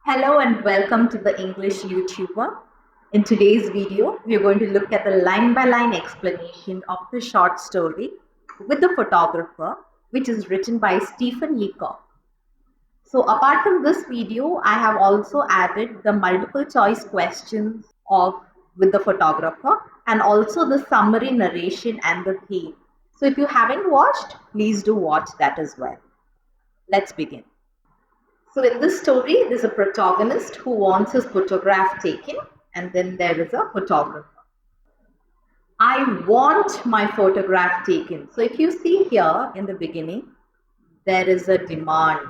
Hello and welcome to the English YouTuber. In today's video, we are going to look at the line-by-line explanation of the short story with the photographer, which is written by Stephen Leacock. So apart from this video, I have also added the multiple choice questions of with the photographer and also the summary narration and the theme. So if you haven't watched, please do watch that as well. Let's begin. So in this story, there's a protagonist who wants his photograph taken, and then there is a photographer. I want my photograph taken. So if you see here in the beginning, there is a demand.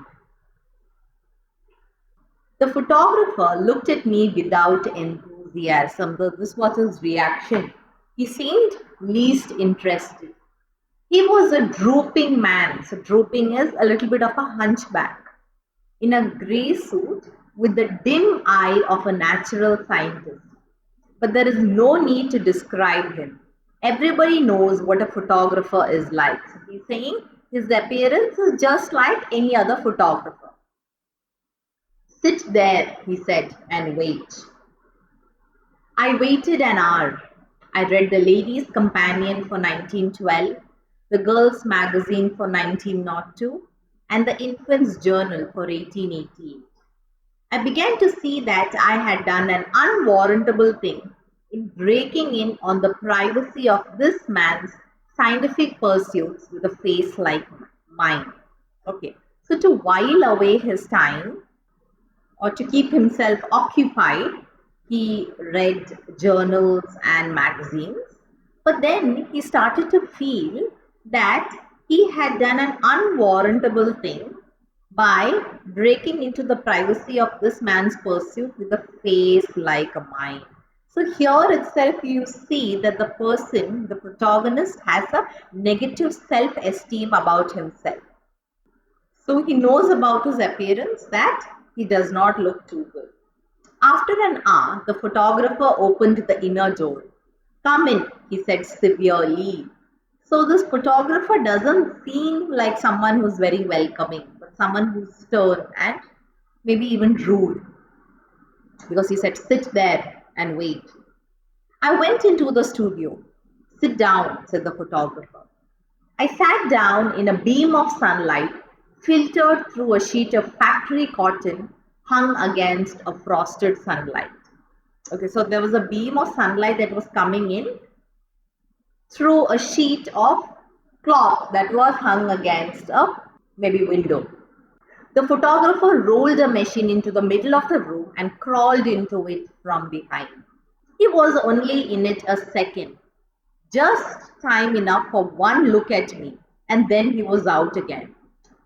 The photographer looked at me without enthusiasm. This was his reaction. He seemed least interested. He was a drooping man. So drooping is a little bit of a hunchback, in a grey suit with the dim eye of a natural scientist. But there is no need to describe him. Everybody knows what a photographer is like. So he's saying his appearance is just like any other photographer. Sit there, he said, and wait. I waited an hour. I read the Ladies' Companion for 1912, the Girls' Magazine for 1902, and the Infant's Journal for 1888. I began to see that I had done an unwarrantable thing in breaking in on the privacy of this man's scientific pursuits with a face like mine. Okay, so to while away his time or to keep himself occupied, he read journals and magazines. But then he started to feel that he had done an unwarrantable thing by breaking into the privacy of this man's pursuit with a face like a mine. So here itself you see that the person, the protagonist, has a negative self-esteem about himself. So he knows about his appearance that he does not look too good. After an hour, the photographer opened the inner door. Come in, he said severely. So this photographer doesn't seem like someone who's very welcoming, but someone who's stern and maybe even rude. Because he said, sit there and wait. I went into the studio. Sit down, said the photographer. I sat down in a beam of sunlight filtered through a sheet of factory cotton hung against a frosted sunlight. Okay, so there was a beam of sunlight that was coming in through a sheet of cloth that was hung against a maybe window. The photographer rolled the machine into the middle of the room and crawled into it from behind. He was only in it a second, just time enough for one look at me, and then he was out again,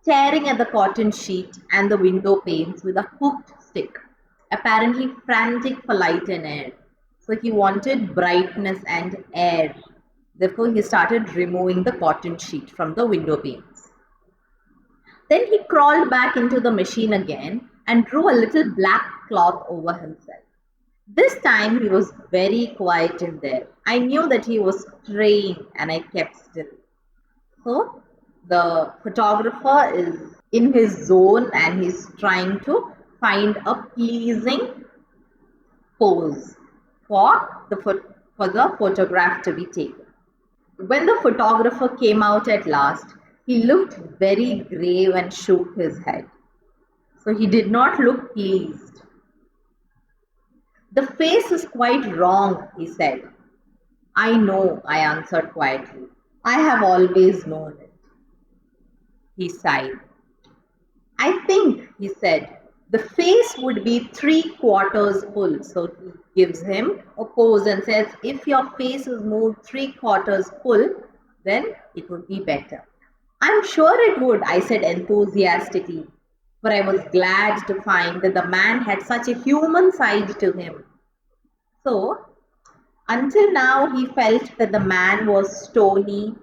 tearing at the cotton sheet and the window panes with a hooked stick, apparently frantic for light and air. So he wanted brightness and air. Therefore, he started removing the cotton sheet from the window panes. Then he crawled back into the machine again and drew a little black cloth over himself. This time he was very quiet in there. I knew that he was praying and I kept still. So the photographer is in his zone and he's trying to find a pleasing pose for the photograph to be taken. When the photographer came out at last, he looked very grave and shook his head. So he did not look pleased. The face is quite wrong, he said. I know, I answered quietly. I have always known it. He sighed. I think, he said, the face would be 3/4 full. So he gives him a pose and says, if your face is moved 3/4 full, then it would be better. I'm sure it would, I said enthusiastically, for I was glad to find that the man had such a human side to him. So, until now he felt that the man was stony,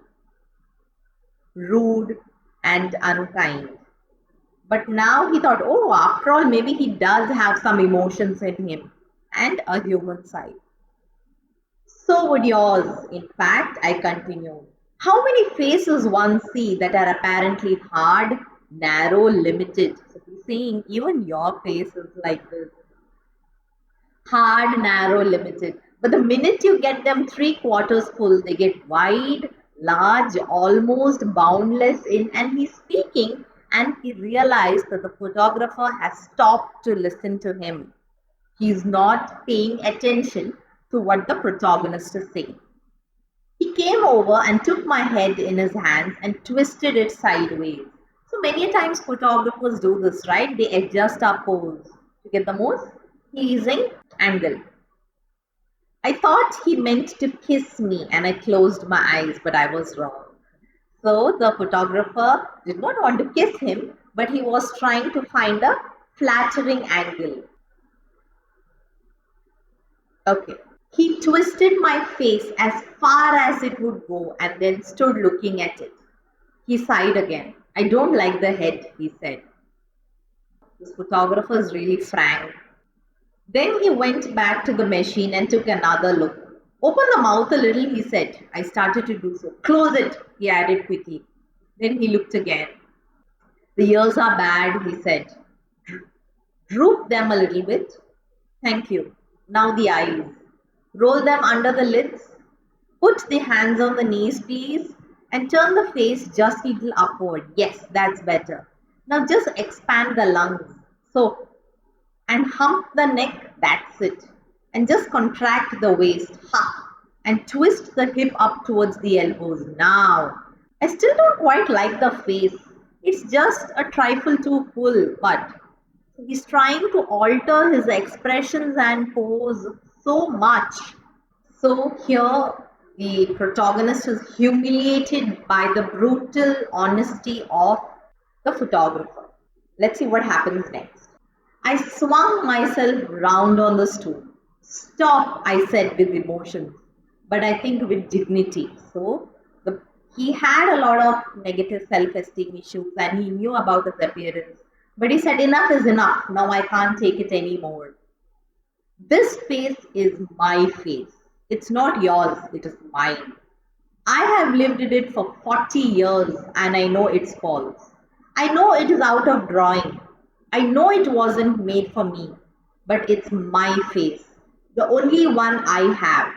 rude, and unkind. But now he thought, oh, after all, maybe he does have some emotions in him and a human side. So would yours. In fact, I continued. How many faces one see that are apparently hard, narrow, limited? So he saying, even your face is like this. Hard, narrow, limited. But the minute you get them three quarters full, they get wide, large, almost boundless in. And he's speaking, and he realized that the photographer has stopped to listen to him. He's not paying attention to what the protagonist is saying. He came over and took my head in his hands and twisted it sideways. So many times photographers do this, right? They adjust our pose to get the most pleasing angle. I thought he meant to kiss me and I closed my eyes, but I was wrong. So the photographer did not want to kiss him, but he was trying to find a flattering angle. Okay. He twisted my face as far as it would go and then stood looking at it. He sighed again. I don't like the head, he said. This photographer is really frank. Then he went back to the machine and took another look. Open the mouth a little, he said. I started to do so. Close it, he added quickly. Then he looked again. The ears are bad, he said. Droop them a little bit. Thank you. Now the eyes. Roll them under the lids. Put the hands on the knees, please. And turn the face just a little upward. Yes, that's better. Now just expand the lungs. So, and hump the neck. That's it. And just contract the waist. Ha! And twist the hip up towards the elbows. Now, I still don't quite like the face. It's just a trifle too full, but he's trying to alter his expressions and pose so much. So here the protagonist is humiliated by the brutal honesty of the photographer. Let's see what happens next. I swung myself round on the stool. Stop, I said with emotion, but I think with dignity. So he had a lot of negative self-esteem issues and he knew about his appearance. But he said, enough is enough. Now I can't take it anymore. This face is my face. It's not yours, it is mine. I have lived in it for 40 years and I know its faults. I know it is out of drawing. I know it wasn't made for me, but it's my face, the only one I have.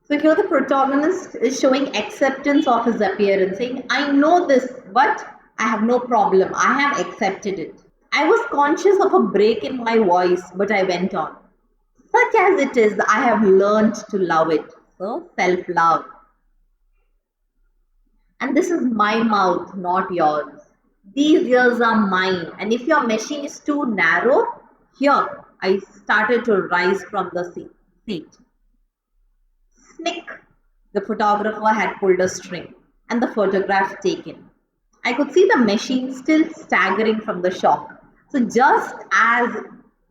So here the protagonist is showing acceptance of his appearance, saying, I know this, but I have no problem. I have accepted it. I was conscious of a break in my voice, but I went on. Such as it is, I have learned to love it. So, self-love. And this is my mouth, not yours. These ears are mine. And if your machine is too narrow, here, I started to rise from the seat. Snick! The photographer had pulled a string and the photograph taken. I could see the machine still staggering from the shock. So just as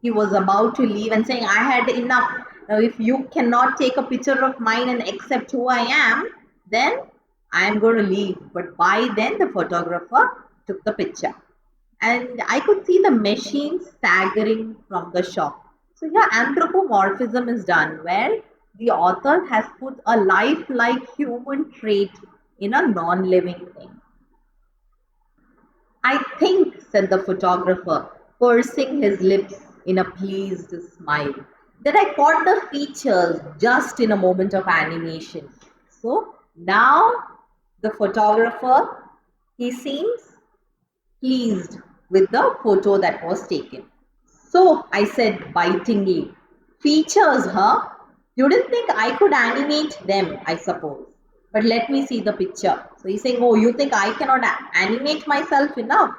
he was about to leave and saying, I had enough. Now, if you cannot take a picture of mine and accept who I am, then I am going to leave. But by then, the photographer took the picture. And I could see the machine staggering from the shock. So here, anthropomorphism is done, where the author has put a lifelike human trait in a non-living thing. I think, said the photographer, pursing his lips in a pleased smile, that I caught the features just in a moment of animation. So now the photographer, he seems pleased with the photo that was taken. So I said bitingly, features, huh? You didn't think I could animate them, I suppose. But let me see the picture. So he's saying, oh, you think I cannot animate myself enough?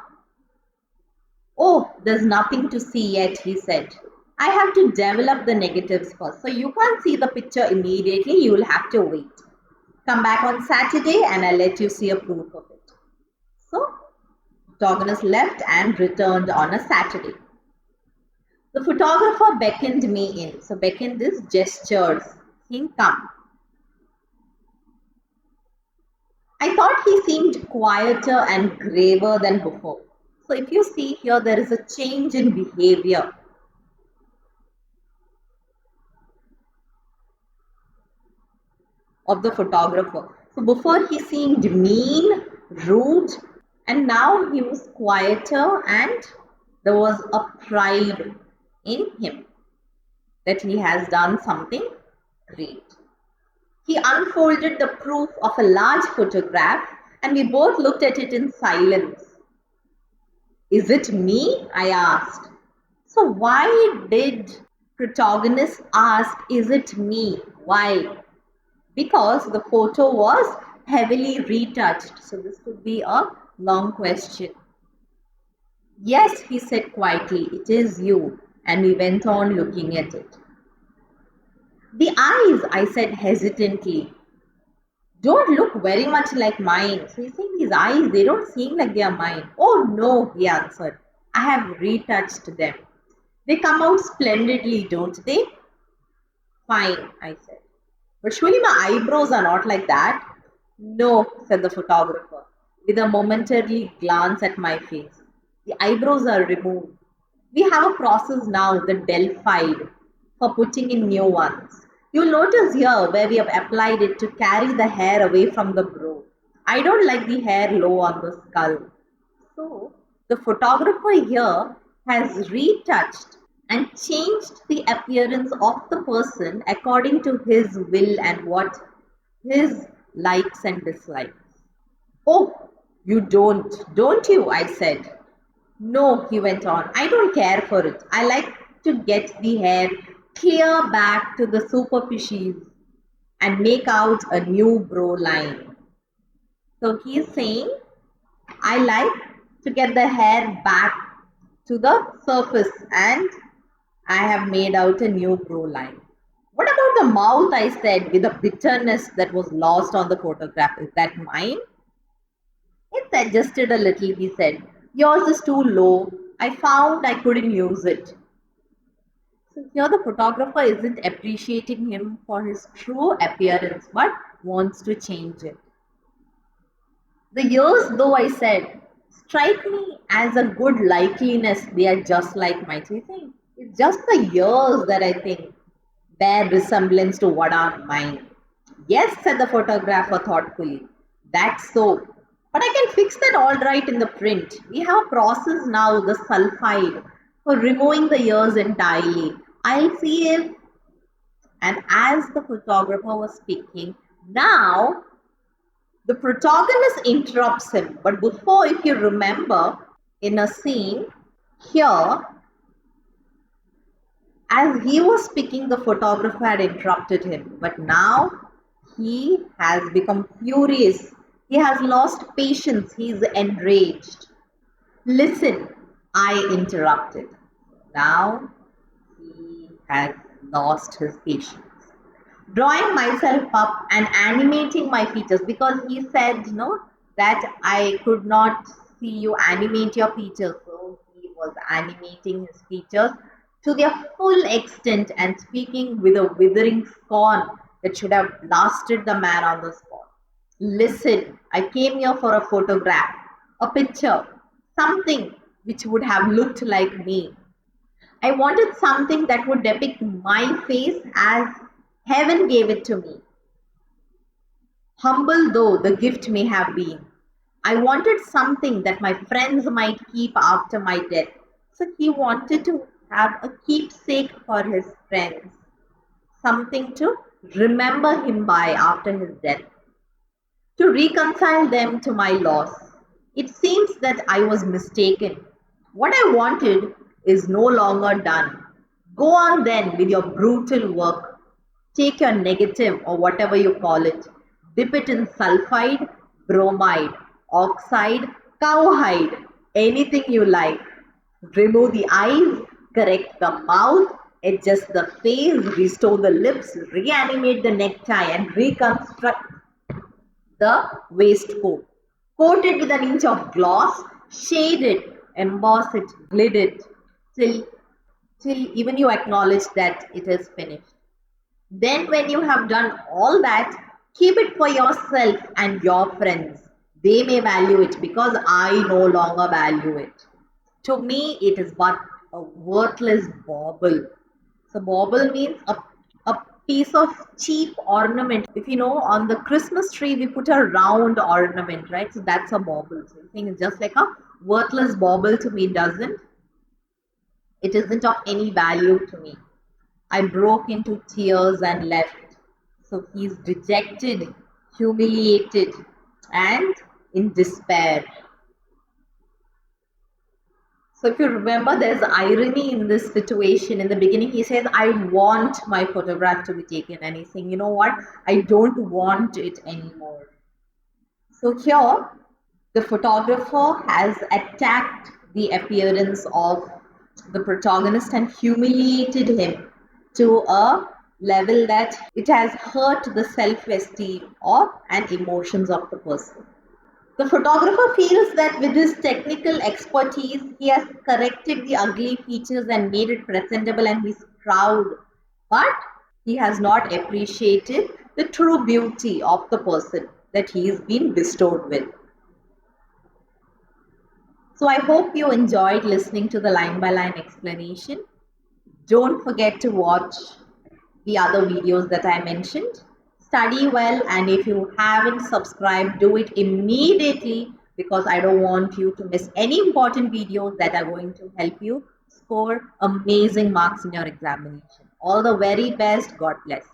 Oh, there's nothing to see yet, he said. I have to develop the negatives first. So you can't see the picture immediately. You will have to wait. Come back on Saturday and I'll let you see a proof of it. So, protagonist left and returned on a Saturday. The photographer beckoned me in. So, beckoned is gestures. Saying, come. I thought he seemed quieter and graver than before. So if you see here, there is a change in behavior. Of the photographer. So before he seemed mean, rude, And now he was quieter, and there was a pride in him that he has done something great. He unfolded the proof of a large photograph, and we both looked at it in silence. Is it me? I asked. So, why did protagonist ask, is it me? Why? Because the photo was heavily retouched. So, this could be a long question. Yes, he said quietly, it is you. And we went on looking at it. The eyes, I said hesitantly, don't look very much like mine. So he's saying his eyes, they don't seem like they are mine. Oh no, he answered. I have retouched them. They come out splendidly, don't they? Fine, I said. But surely my eyebrows are not like that. No, said the photographer, with a momentary glance at my face. The eyebrows are removed. We have a process now, the Delphide, for putting in new ones. You'll notice here where we have applied it to carry the hair away from the brow. I don't like the hair low on the skull. So, the photographer here has retouched and changed the appearance of the person according to his will and what his likes and dislikes. Oh, you don't you? I said. No, he went on. I don't care for it. I like to get the hair clear back to the superficies and make out a new brow line. So he's saying, I like to get the hair back to the surface and I have made out a new brow line. What about the mouth? I said with a bitterness that was lost on the photograph. Is that mine? It's adjusted a little, he said. Yours is too low. I found I couldn't use it. So here the photographer isn't appreciating him for his true appearance but wants to change it. The ears, though, I said, strike me as a good likeliness. They are just like mine. So you think it's just the ears that I think bear resemblance to what are mine. Yes, said the photographer thoughtfully. That's so. But I can fix that all right in the print. We have a process now, the sulfide, for removing the ears entirely. I'll see if. And as the photographer was speaking, now the protagonist interrupts him. But before, if you remember, in a scene here, as he was speaking, the photographer had interrupted him. But now he has become furious. He has lost patience. He is enraged. Listen, I interrupted. Now he has lost his patience. Drawing myself up and animating my features because he said, that I could not see you animate your features. So he was animating his features to their full extent and speaking with a withering scorn that should have blasted the man on the spot. Listen, I came here for a photograph, a picture, something which would have looked like me. I wanted something that would depict my face as heaven gave it to me. Humble though the gift may have been, I wanted something that my friends might keep after my death. So he wanted to have a keepsake for his friends, something to remember him by after his death, to reconcile them to my loss. It seems that I was mistaken. What I wanted is no longer done. Go on then with your brutal work. Take your negative or whatever you call it, dip it in sulfide, bromide, oxide, cowhide, anything you like. Remove the eyes, correct the mouth, adjust the face, restore the lips, reanimate the necktie, and reconstruct the waistcoat. Coat it with an inch of gloss, shade it, emboss it, glid it, till even you acknowledge that it is finished. Then, when you have done all that, keep it for yourself and your friends. They may value it because I no longer value it. To me, it is but a worthless bauble. So, bauble means a piece of cheap ornament. If you know, on the Christmas tree, we put a round ornament, right? So that's a bauble. So you think it's just like a worthless bauble to me, it doesn't. It isn't of any value to me. I broke into tears and left. So he's dejected, humiliated, and in despair. So if you remember, there's irony in this situation. In the beginning, he says, I want my photograph to be taken. And he's saying, you know what? I don't want it anymore. So here, the photographer has attacked the appearance of the protagonist and humiliated him to a level that it has hurt the self-esteem or and emotions of the person. The photographer feels that with his technical expertise, he has corrected the ugly features and made it presentable, and he's proud. But he has not appreciated the true beauty of the person that he is being bestowed with. So I hope you enjoyed listening to the line by line explanation. Don't forget to watch the other videos that I mentioned. Study well, and if you haven't subscribed, do it immediately because I don't want you to miss any important videos that are going to help you score amazing marks in your examination. All the very best. God bless.